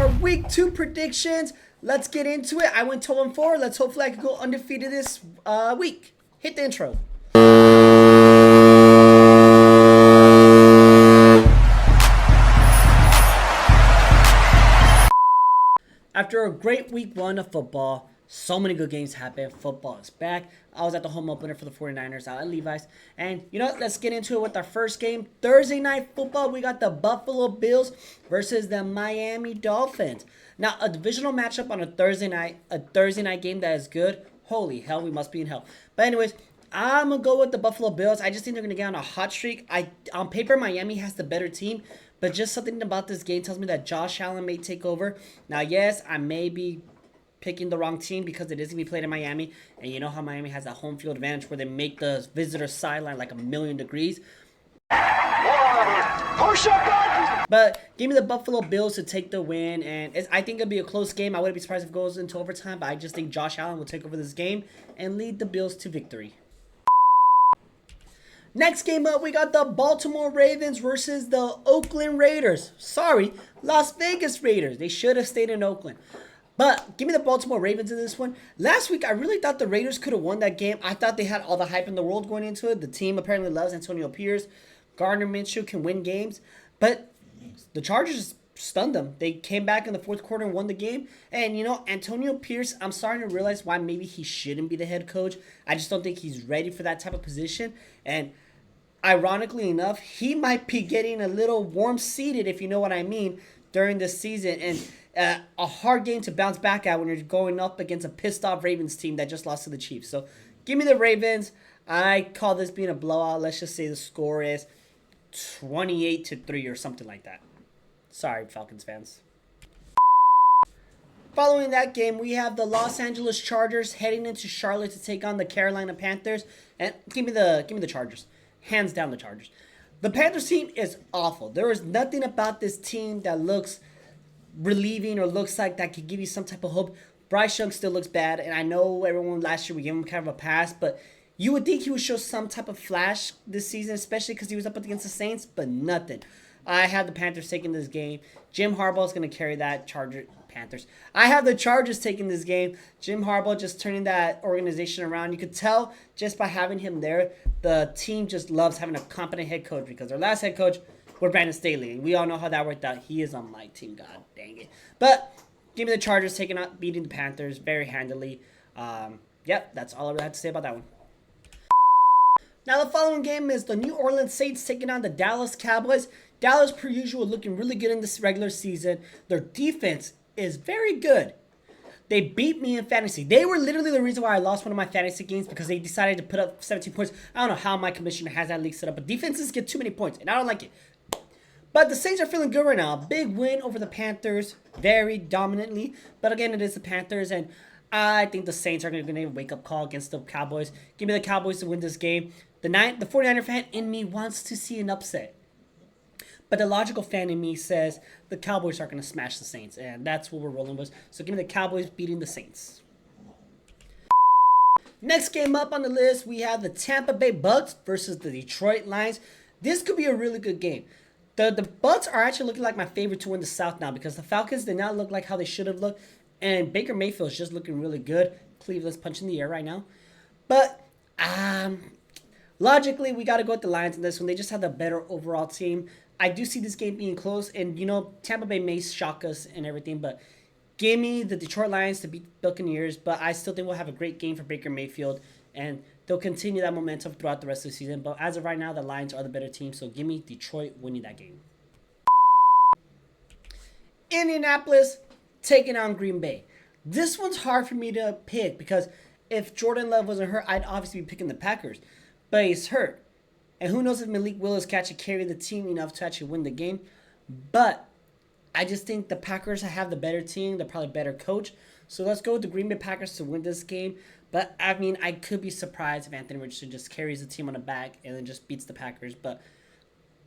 our week 2 predictions. Let's get into it. I went 12-4. Let's hopefully I can go undefeated this week. Hit the intro. After a great week 1 of football, so many good games happened. Football is back. I was at the home opener for the 49ers out at Levi's. And, let's get into it with our first game. Thursday night football, we got the Buffalo Bills versus the Miami Dolphins. Now, a divisional matchup on a Thursday night game that is good. Holy hell, we must be in hell. But anyways, I'm going to go with the Buffalo Bills. I just think they're going to get on a hot streak. On paper, Miami has the better team. But just something about this game tells me that Josh Allen may take over. Now, yes, I may be picking the wrong team because it is going to be played in Miami. And you know how Miami has that home field advantage where they make the visitor sideline like 1,000,000 degrees. But give me the Buffalo Bills to take the win. And I think it'll be a close game. I wouldn't be surprised if it goes into overtime. But I just think Josh Allen will take over this game and lead the Bills to victory. Next game up, we got the Baltimore Ravens versus the Oakland Raiders. Sorry, Las Vegas Raiders. They should have stayed in Oakland. But give me the Baltimore Ravens in this one. Last week, I really thought the Raiders could have won that game. I thought they had all the hype in the world going into it. The team apparently loves Antonio Pierce. Gardner Minshew can win games. But the Chargers stunned them. They came back in the fourth quarter and won the game. And, Antonio Pierce, I'm starting to realize why maybe he shouldn't be the head coach. I just don't think he's ready for that type of position. And ironically enough, he might be getting a little warm-seated, if you know what I mean, during this season. And a hard game to bounce back at when you're going up against a pissed-off Ravens team that just lost to the Chiefs. So give me the Ravens. I call this being a blowout. Let's just say the score is 28-3 or something like that. Sorry, Falcons fans. Following that game, we have the Los Angeles Chargers heading into Charlotte to take on the Carolina Panthers. And give me the Chargers. Hands down the Chargers. The Panthers team is awful. There is nothing about this team that looks relieving or looks like that could give you some type of hope. Bryce Young still looks bad, and I know everyone last year we gave him kind of a pass, but you would think he would show some type of flash this season, especially because he was up against the Saints, but nothing. I have the Panthers taking this game. Jim Harbaugh is going to carry that Panthers. I have the Chargers taking this game. Jim Harbaugh just turning that organization around. You could tell just by having him there, the team just loves having a competent head coach because their last head coach was Brandon Staley. And we all know how that worked out. He is on my team. God dang it. But give me the Chargers beating the Panthers very handily. Yep, that's all I really have to say about that one. Now the following game is the New Orleans Saints taking on the Dallas Cowboys. Dallas, per usual, looking really good in this regular season. Their defense is very good. They beat me in fantasy. They were literally the reason why I lost one of my fantasy games because they decided to put up 17 points. I don't know how my commissioner has that league set up, but defenses get too many points, and I don't like it. But the Saints are feeling good right now. A big win over the Panthers, very dominantly. But again, it is the Panthers, and I think the Saints are going to get a wake-up call against the Cowboys. Give me the Cowboys to win this game. The 49er fan in me wants to see an upset. But the logical fan in me says the Cowboys are going to smash the Saints, and that's what we're rolling with. So give me the Cowboys beating the Saints. Next game up on the list, we have the Tampa Bay Bucks versus the Detroit Lions. This could be a really good game. The Bucks are actually looking like my favorite to win the South now because the Falcons did not look like how they should have looked, and Baker Mayfield is just looking really good. Cleveland's punching the air right now. But logically, we got to go with the Lions in this one. They just have the better overall team. I do see this game being close, and Tampa Bay may shock us and everything, but give me the Detroit Lions to beat the Buccaneers, but I still think we'll have a great game for Baker Mayfield, and they'll continue that momentum throughout the rest of the season, but as of right now, the Lions are the better team, so give me Detroit winning that game. Indianapolis taking on Green Bay. This one's hard for me to pick because if Jordan Love wasn't hurt, I'd obviously be picking the Packers, but he's hurt. And who knows if Malik Willis can actually carry the team enough to actually win the game. But I just think the Packers have the better team. They're probably better coach. So let's go with the Green Bay Packers to win this game. But, I could be surprised if Anthony Richardson just carries the team on the back and then just beats the Packers. But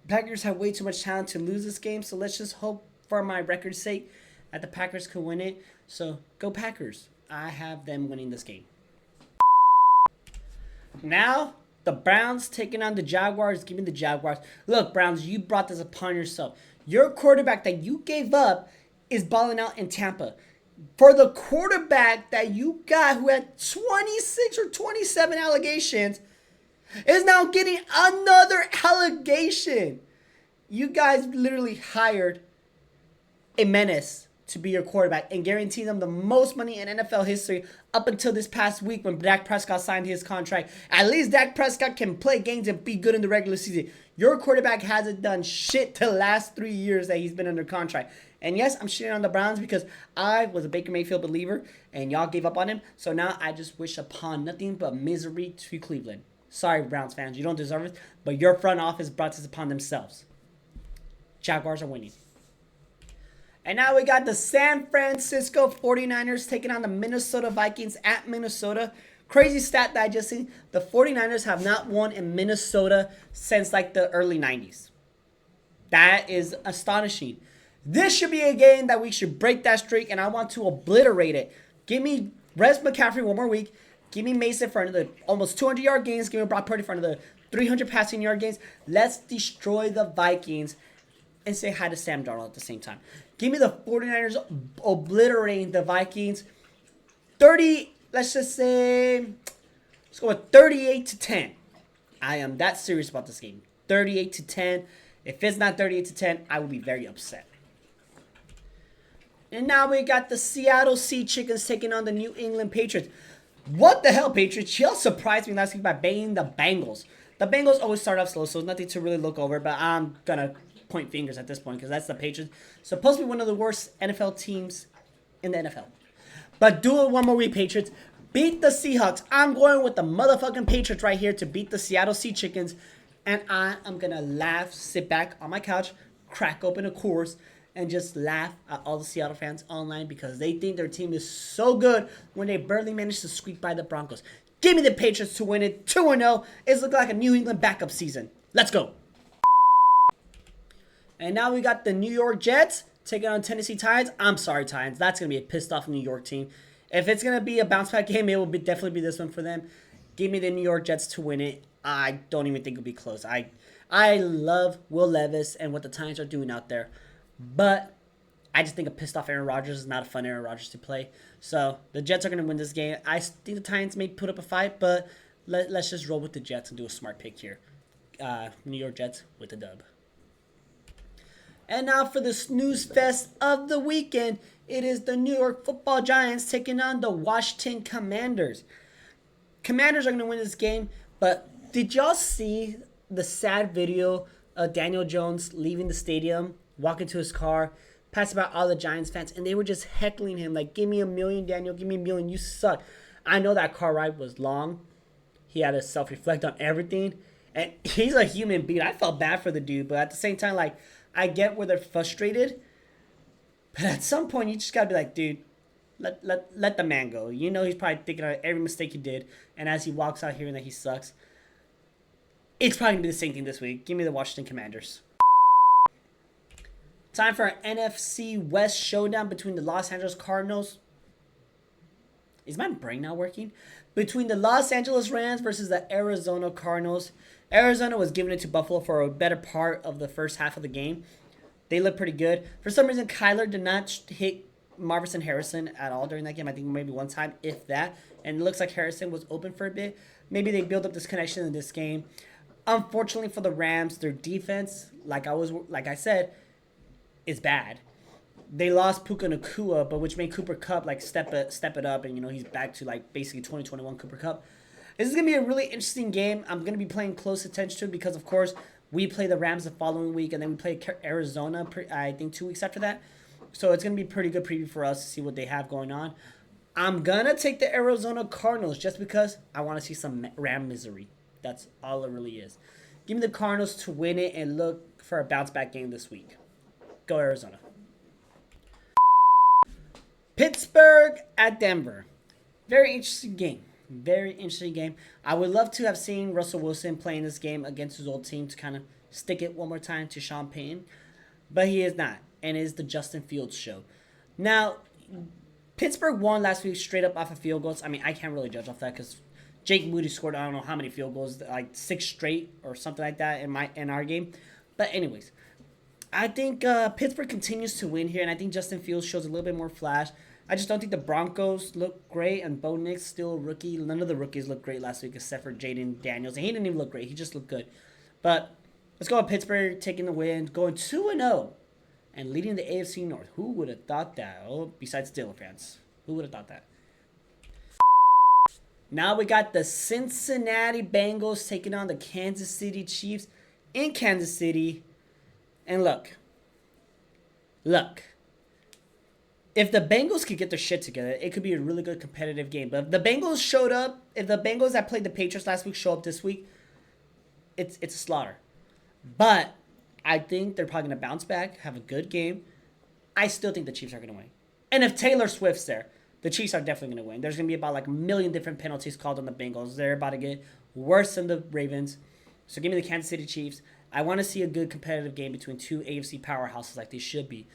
Packers have way too much talent to lose this game. So let's just hope for my record's sake that the Packers can win it. So go Packers. I have them winning this game. Now, the Browns taking on the Jaguars. Give me the Jaguars. Look, Browns, you brought this upon yourself. Your quarterback that you gave up is balling out in Tampa. For the quarterback that you got who had 26 or 27 allegations is now getting another allegation. You guys literally hired a menace to be your quarterback and guaranteed them the most money in NFL history up until this past week when Dak Prescott signed his contract. At least Dak Prescott can play games and be good in the regular season. Your quarterback hasn't done shit the last 3 years that he's been under contract. And yes, I'm shitting on the Browns because I was a Baker Mayfield believer and y'all gave up on him. So now I just wish upon nothing but misery to Cleveland. Sorry, Browns fans, you don't deserve it, but your front office brought this upon themselves. Jaguars are winning. And now we got the San Francisco 49ers taking on the Minnesota Vikings at Minnesota. Crazy stat that I just seen. The 49ers have not won in Minnesota since like the early 90s. That is astonishing. This should be a game that we should break that streak, and I want to obliterate it. Give me Wes McCaffrey one more week. Give me Mason for another almost 200-yard games. Give me Brock Purdy for another 300 passing yard games. Let's destroy the Vikings and say hi to Sam Darnold at the same time. Give me the 49ers obliterating the Vikings. 30, let's just say, let's go with 38-10. I am that serious about this game. 38-10. If it's not 38-10, I will be very upset. And now we got the Seattle Sea Chickens taking on the New England Patriots. What the hell, Patriots? Y'all surprised me last week by banging the Bengals. The Bengals always start off slow, so nothing to really look over, but I'm going to point fingers at this point because that's the Patriots. Supposed to be one of the worst NFL teams in the NFL. But do it one more week, Patriots. Beat the Seahawks. I'm going with the motherfucking Patriots right here to beat the Seattle Sea Chickens. And I am going to laugh, sit back on my couch, crack open a Coors, and just laugh at all the Seattle fans online because they think their team is so good when they barely managed to squeak by the Broncos. Give me the Patriots to win it. 2-0. It's looking like a New England backup season. Let's go. And now we got the New York Jets taking on Tennessee Titans. I'm sorry, Titans. That's going to be a pissed off New York team. If it's going to be a bounce back game, it will definitely be this one for them. Give me the New York Jets to win it. I don't even think it'll be close. I love Will Levis and what the Titans are doing out there. But I just think a pissed off Aaron Rodgers is not a fun Aaron Rodgers to play. So the Jets are going to win this game. I think the Titans may put up a fight, but let's just roll with the Jets and do a smart pick here. New York Jets with the dub. And now for the snooze fest of the weekend, it is the New York Football Giants taking on the Washington Commanders. Commanders are going to win this game, but did y'all see the sad video of Daniel Jones leaving the stadium, walking to his car, passing by all the Giants fans, and they were just heckling him like, give me $1 million, Daniel, give me $1 million, you suck. I know that car ride was long. He had to self-reflect on everything, and he's a human being. I felt bad for the dude, but at the same time, like, I get where they're frustrated, but at some point, you just got to be like, dude, let the man go. You know he's probably thinking of every mistake he did, and as he walks out hearing that he sucks, it's probably going to be the same thing this week. Give me the Washington Commanders. Time for an NFC West showdown between the Los Angeles Cardinals. Is my brain not working? Between the Los Angeles Rams versus the Arizona Cardinals. Arizona was giving it to Buffalo for a better part of the first half of the game. They looked pretty good. For some reason, Kyler did not hit Marvin Harrison at all during that game. I think maybe one time, if that. And it looks like Harrison was open for a bit. Maybe they built up this connection in this game. Unfortunately for the Rams, their defense, like I said, is bad. They lost Puka Nacua, but which made Cooper Kupp like step it up, and he's back to like basically 2021 Cooper Kupp. This is gonna be a really interesting game. I'm gonna be playing close attention to it because of course we play the Rams the following week, and then we play Arizona. I think 2 weeks after that. So it's gonna be a pretty good preview for us to see what they have going on. I'm gonna take the Arizona Cardinals just because I want to see some Ram misery. That's all it really is. Give me the Cardinals to win it and look for a bounce back game this week. Go Arizona. Pittsburgh at Denver. Very interesting game. Very interesting game. I would love to have seen Russell Wilson playing this game against his old team to kind of stick it one more time to Sean Payton. But he is not. And it is the Justin Fields show. Now, Pittsburgh won last week straight up off of field goals. I mean, I can't really judge off that because Jake Moody scored I don't know how many field goals, like 6 straight or something like that in our game. But anyways, I think Pittsburgh continues to win here, and I think Justin Fields shows a little bit more flash. I just don't think the Broncos look great, and Bo Nix still a rookie. None of the rookies looked great last week except for Jaden Daniels, and he didn't even look great. He just looked good. But let's go with Pittsburgh taking the win, going 2-0, and leading the AFC North. Who would have thought that? Oh, besides Steelers fans, who would have thought that? Now we got the Cincinnati Bengals taking on the Kansas City Chiefs in Kansas City. And look, if the Bengals could get their shit together, it could be a really good competitive game. But if the Bengals showed up, if the Bengals that played the Patriots last week show up this week, it's a slaughter. But I think they're probably going to bounce back, have a good game. I still think the Chiefs are going to win. And if Taylor Swift's there, the Chiefs are definitely going to win. There's going to be about like a million different penalties called on the Bengals. They're about to get worse than the Ravens. So give me the Kansas City Chiefs. I want to see a good competitive game between two AFC powerhouses like they should be.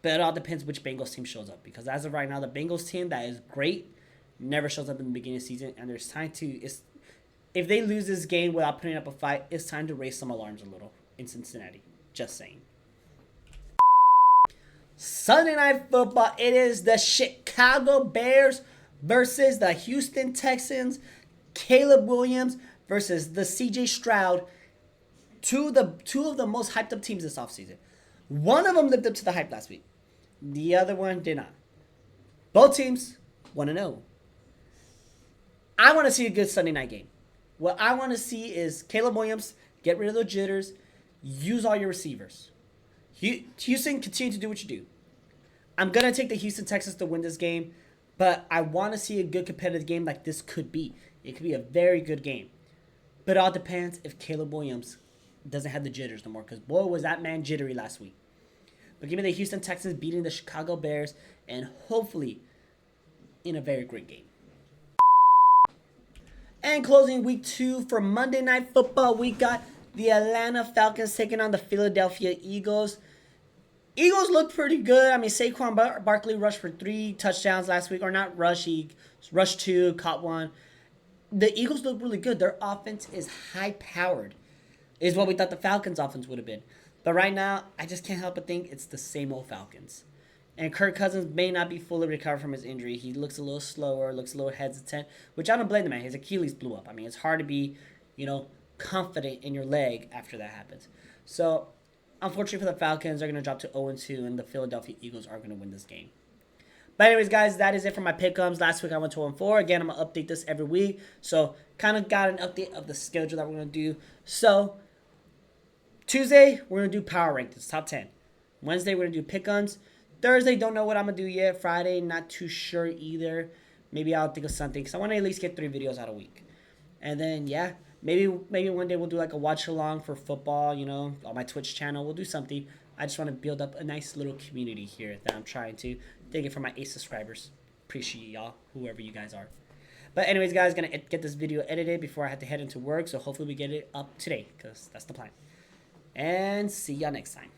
But it all depends which Bengals team shows up. Because as of right now, the Bengals team that is great never shows up in the beginning of the season. And there's time to... if they lose this game without putting up a fight, it's time to raise some alarms a little in Cincinnati. Just saying. Sunday Night Football. It is the Chicago Bears versus the Houston Texans. Caleb Williams versus the CJ Stroud. Two of the most hyped up teams this offseason. One of them lived up to the hype last week. The other one did not. Both teams 1-0. I want to see a good Sunday night game. What I want to see is Caleb Williams get rid of the jitters. Use all your receivers. Houston, continue to do what you do. I'm going to take the Houston Texans to win this game, but I want to see a good competitive game like this could be. It could be a very good game. But it all depends if Caleb Williams doesn't have the jitters no more, because boy, was that man jittery last week. But give me the Houston Texans beating the Chicago Bears, and hopefully in a very great game. And closing week 2 for Monday Night Football, we got the Atlanta Falcons taking on the Philadelphia Eagles. Eagles looked pretty good. I mean, Saquon Barkley rushed for 3 touchdowns last week. Or not rush, he rushed 2, caught 1. The Eagles look really good. Their offense is high-powered. Is what we thought the Falcons' offense would have been. But right now, I just can't help but think it's the same old Falcons. And Kirk Cousins may not be fully recovered from his injury. He looks a little slower, looks a little hesitant, which I don't blame the man. His Achilles blew up. I mean, it's hard to be, confident in your leg after that happens. So, unfortunately for the Falcons, they're going to drop to 0-2, and the Philadelphia Eagles are going to win this game. But anyways, guys, that is it for my pick'ems. Last week I went 2-4. Again, I'm going to update this every week. So, kind of got an update of the schedule that we're going to do. So, Tuesday, we're going to do Power Rankings, top 10. Wednesday, we're going to do pick'ems. Thursday, don't know what I'm going to do yet. Friday, not too sure either. Maybe I'll think of something, because I want to at least get 3 videos out a week. And then, yeah, maybe one day we'll do like a watch-along for football, on my Twitch channel. We'll do something. I just want to build up a nice little community here that I'm trying to. Thank you for my 8 subscribers. Appreciate y'all, whoever you guys are. But anyways, guys, going to get this video edited before I have to head into work. So hopefully we get it up today, because that's the plan. And see y'all next time.